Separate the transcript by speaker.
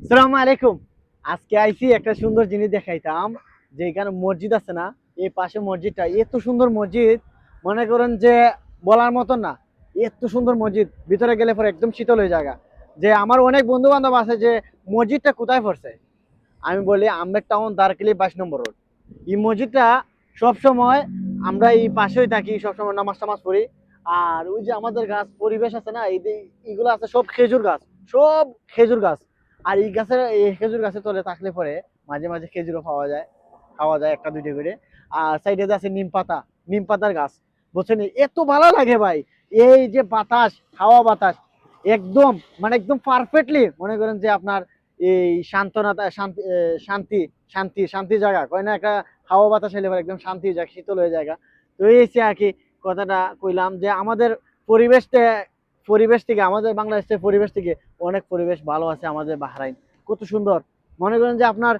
Speaker 1: আসসালামু আলাইকুম। আজকে আইছি একটা সুন্দর জিনিস দেখাইতাম, যে এখানে মসজিদ আছে না, এই পাশে মসজিদটা এত সুন্দর মসজিদ, মনে করেন যে বলার মতন না। এত সুন্দর মসজিদ, ভিতরে গেলে পরে একদম শীতল হয়ে জায়গা। যে আমার অনেক বন্ধু বান্ধব আছে যে মসজিদটা কোথায় পড়ছে, আমি বলি আম্বের টাউন দারকিলি 22 নম্বর রোড। এই মসজিদটা সব সময় আমরা এই পাশেই থাকি, সবসময় নামাজ টামাজ পড়ি। আর ওই যে আমাদের গাছ পরিবেশ আছে না, এই যে এইগুলো আছে সব খেজুর গাছ, সব খেজুর গাছ। আর এই খেজুর গাছের তলে থাকলে পরে মাঝে মাঝে খেজুরও পাওয়া যায়, খাওয়া যায় একটা দুইটা করে। আর সাইডে আছে নিম পাতা, নিম পাতার গাছ। বুঝছেন, এত ভালো লাগে ভাই। এই যে বাতাস, হাওয়া বাতাস একদম, মানে একদম পারফেক্টলি মনে করেন যে আপনার এই সান্ত্বনা, শান্তি, শান্তি, শান্তি শান্তি জায়গা কয় না, একটা হাওয়া বাতাস এলে পরে একদম শান্তি হয়ে যায়, শীতল হয়ে যায়। তো এই যে আর কি কথাটা কইলাম, যে আমাদের পরিবেশটা, পরিবেশ থেকে, আমাদের বাংলাদেশের পরিবেশ থেকে অনেক পরিবেশ ভালো আছে। আমাদের বাহরাইন কত সুন্দর, মনে করেন যে আপনার